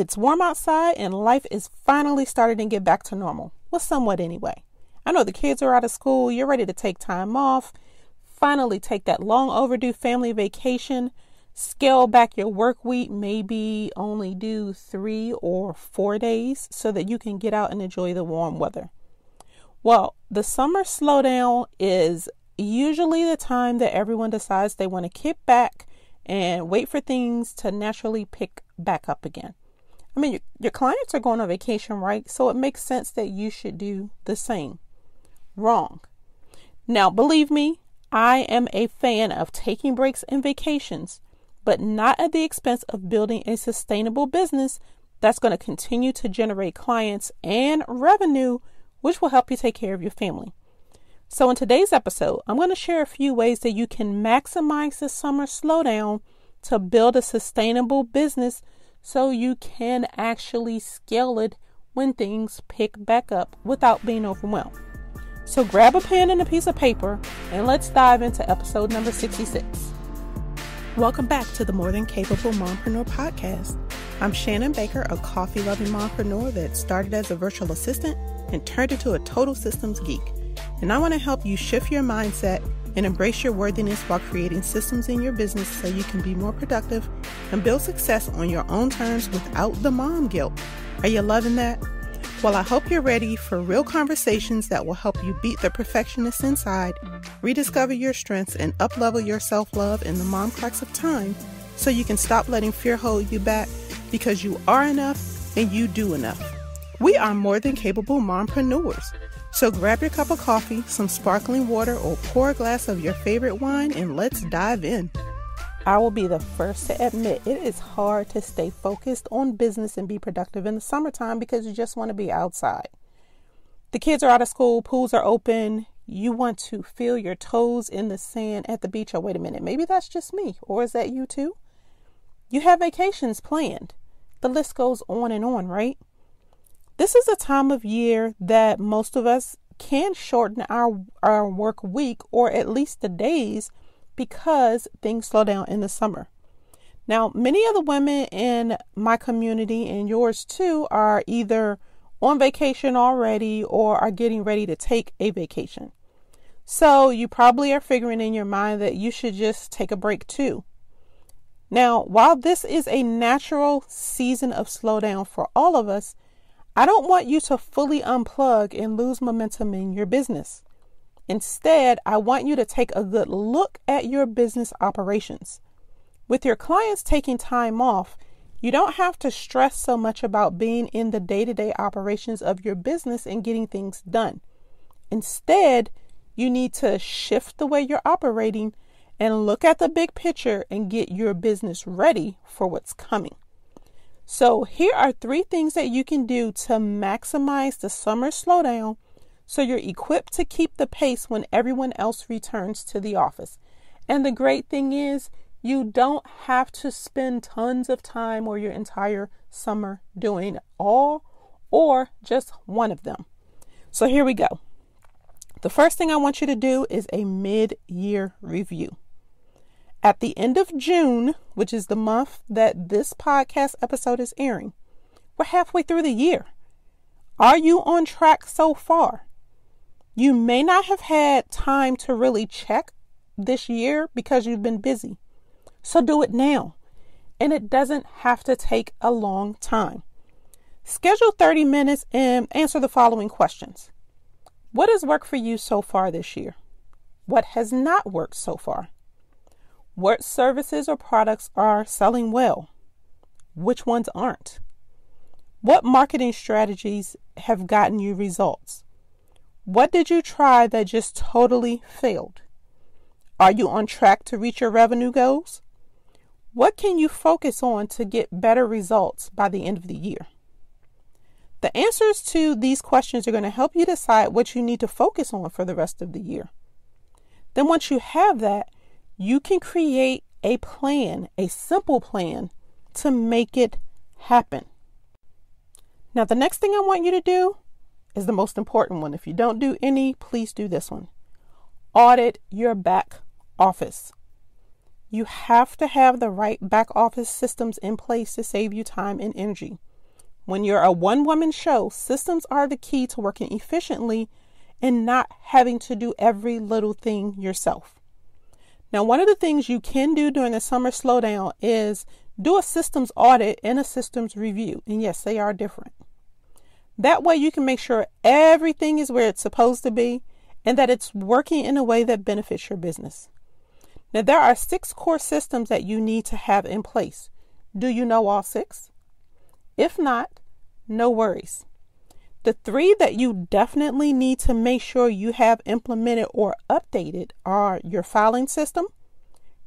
It's warm outside and life is finally starting to get back to normal. Well, somewhat anyway. I know the kids are out of school. You're ready to take time off. Finally take that long overdue family vacation. Scale back your work week. Maybe only do 3 or 4 days so that you can get out and enjoy the warm weather. Well, the summer slowdown is usually the time that everyone decides they want to kick back and wait for things to naturally pick back up again. I mean, your clients are going on vacation, right? So it makes sense that you should do the same. Wrong. Now, believe me, I am a fan of taking breaks and vacations, but not at the expense of building a sustainable business that's going to continue to generate clients and revenue, which will help you take care of your family. So in today's episode, I'm going to share a few ways that you can maximize the summer slowdown to build a sustainable business so you can actually scale it when things pick back up without being overwhelmed. So grab a pen and a piece of paper and let's dive into episode number 66. Welcome back to the More Than Capable Mompreneur podcast. I'm Shannon Baker, a coffee-loving mompreneur that started as a virtual assistant and turned into a total systems geek. And I want to help you shift your mindset and embrace your worthiness while creating systems in your business so you can be more productive and build success on your own terms without the mom guilt. Are you loving that? Well, I hope you're ready for real conversations that will help you beat the perfectionist inside, rediscover your strengths, and up-level your self-love in the mom cracks of time so you can stop letting fear hold you back because you are enough and you do enough. We are more than capable mompreneurs. So grab your cup of coffee, some sparkling water, or pour a glass of your favorite wine and let's dive in. I will be the first to admit it is hard to stay focused on business and be productive in the summertime because you just want to be outside. The kids are out of school, pools are open, you want to feel your toes in the sand at the beach. Oh, wait a minute, maybe that's just me, or is that you too? You have vacations planned. The list goes on and on, right? This is a time of year that most of us can shorten our work week or at least the days because things slow down in the summer. Now, many of the women in my community and yours too are either on vacation already or are getting ready to take a vacation. So you probably are figuring in your mind that you should just take a break too. Now, while this is a natural season of slowdown for all of us, I don't want you to fully unplug and lose momentum in your business. Instead, I want you to take a good look at your business operations. With your clients taking time off, you don't have to stress so much about being in the day-to-day operations of your business and getting things done. Instead, you need to shift the way you're operating and look at the big picture and get your business ready for what's coming. So here are 3 things that you can do to maximize the summer slowdown so you're equipped to keep the pace when everyone else returns to the office. And the great thing is you don't have to spend tons of time or your entire summer doing all or just one of them. So here we go. The first thing I want you to do is a mid-year review. At the end of June, which is the month that this podcast episode is airing, we're halfway through the year. Are you on track so far? You may not have had time to really check this year because you've been busy. So do it now. And it doesn't have to take a long time. Schedule 30 minutes and answer the following questions. What has worked for you so far this year? What has not worked so far? What services or products are selling well? Which ones aren't? What marketing strategies have gotten you results? What did you try that just totally failed? Are you on track to reach your revenue goals? What can you focus on to get better results by the end of the year? The answers to these questions are going to help you decide what you need to focus on for the rest of the year. Then once you have that, you can create a plan, a simple plan to make it happen. Now, the next thing I want you to do is the most important one. If you don't do any, please do this one. Audit your back office. You have to have the right back office systems in place to save you time and energy. When you're a one-woman show, systems are the key to working efficiently and not having to do every little thing yourself. Now, one of the things you can do during the summer slowdown is do a systems audit and a systems review. And yes, they are different. That way you can make sure everything is where it's supposed to be and that it's working in a way that benefits your business. Now, there are 6 core systems that you need to have in place. Do you know all 6? If not, no worries. The 3 that you definitely need to make sure you have implemented or updated are your filing system,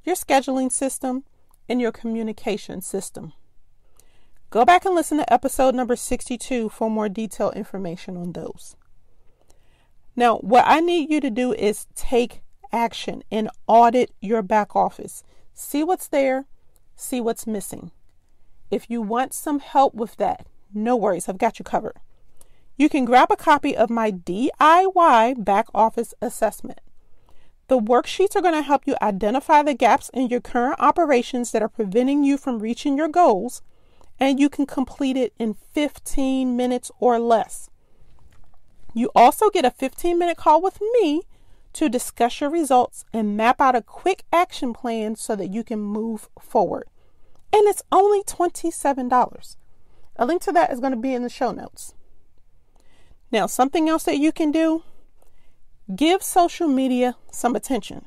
your scheduling system, and your communication system. Go back and listen to episode number 62 for more detailed information on those. Now, what I need you to do is take action and audit your back office. See what's there, see what's missing. If you want some help with that, no worries, I've got you covered. You can grab a copy of my DIY back office assessment. The worksheets are going to help you identify the gaps in your current operations that are preventing you from reaching your goals, and you can complete it in 15 minutes or less. You also get a 15-minute call with me to discuss your results and map out a quick action plan so that you can move forward. And it's only $27. A link to that is going to be in the show notes. Now, something else that you can do, give social media some attention.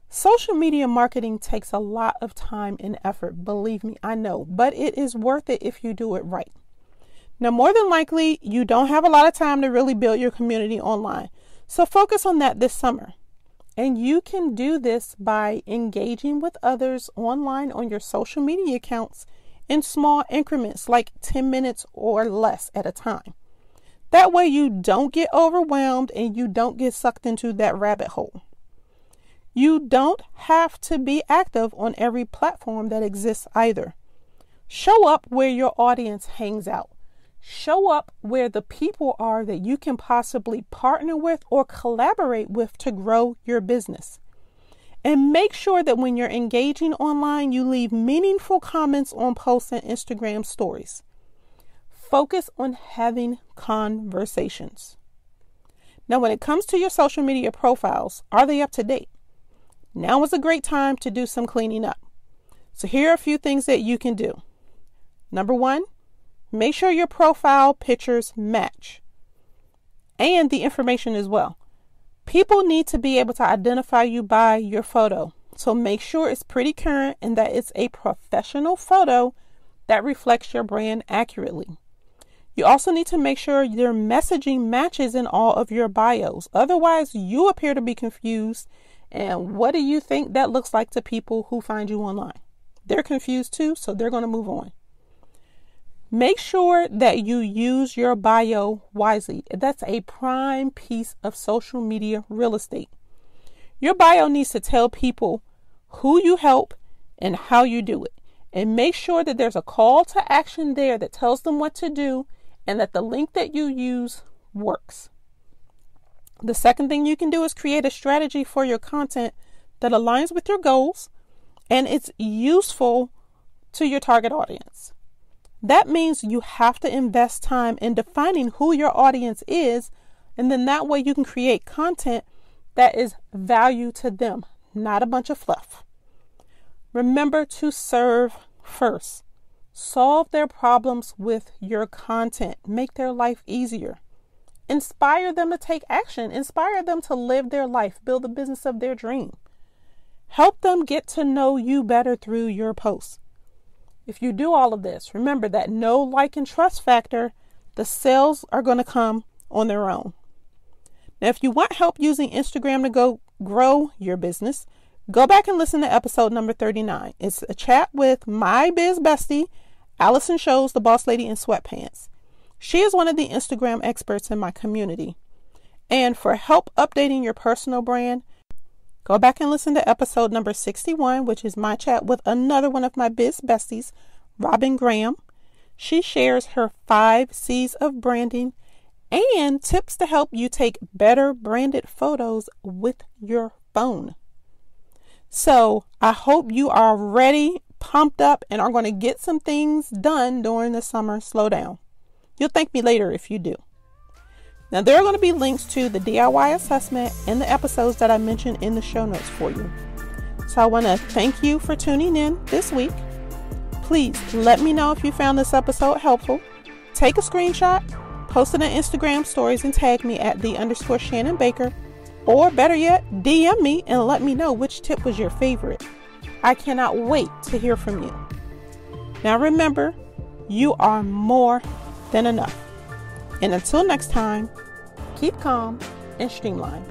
Social media marketing takes a lot of time and effort, believe me, I know, but it is worth it if you do it right. Now, more than likely, you don't have a lot of time to really build your community online, so focus on that this summer. And you can do this by engaging with others online on your social media accounts in small increments, like 10 minutes or less at a time. That way you don't get overwhelmed and you don't get sucked into that rabbit hole. You don't have to be active on every platform that exists either. Show up where your audience hangs out. Show up where the people are that you can possibly partner with or collaborate with to grow your business. And make sure that when you're engaging online, you leave meaningful comments on posts and Instagram stories. Focus on having conversations. Now, when it comes to your social media profiles, are they up to date? Now is a great time to do some cleaning up. So here are a few things that you can do. Number 1, make sure your profile pictures match and the information as well. People need to be able to identify you by your photo. So make sure it's pretty current and that it's a professional photo that reflects your brand accurately. You also need to make sure your messaging matches in all of your bios. Otherwise, you appear to be confused. And what do you think that looks like to people who find you online? They're confused too, so they're going to move on. Make sure that you use your bio wisely. That's a prime piece of social media real estate. Your bio needs to tell people who you help and how you do it. And make sure that there's a call to action there that tells them what to do and that the link that you use works. The second thing you can do is create a strategy for your content that aligns with your goals and it's useful to your target audience. That means you have to invest time in defining who your audience is, and then that way you can create content that is value to them, not a bunch of fluff. Remember to serve first. Solve their problems with your content. Make their life easier. Inspire them to take action. Inspire them to live their life, build the business of their dream. Help them get to know you better through your posts. If you do all of this, remember that no like and trust factor, the sales are going to come on their own. Now, if you want help using Instagram to go grow your business, go back and listen to episode number 39. It's a chat with my biz bestie, Allison Scholes, the boss lady in sweatpants. She is one of the Instagram experts in my community. And for help updating your personal brand, go back and listen to episode number 61, which is my chat with another one of my biz besties, Robyn Graham. She shares her 5 C's of branding and tips to help you take better branded photos with your phone. So I hope you are ready, pumped up and are going to get some things done during the summer slowdown. You'll thank me later if you do. Now, there are going to be links to the DIY assessment and the episodes that I mentioned in the show notes for you. So I want to thank you for tuning in this week. Please let me know if you found this episode helpful. Take a screenshot, post it on Instagram stories, and tag me at _Shannon Baker. Or better yet, DM me and let me know which tip was your favorite. I cannot wait to hear from you. Now remember, you are more than enough. And until next time, keep calm and streamline.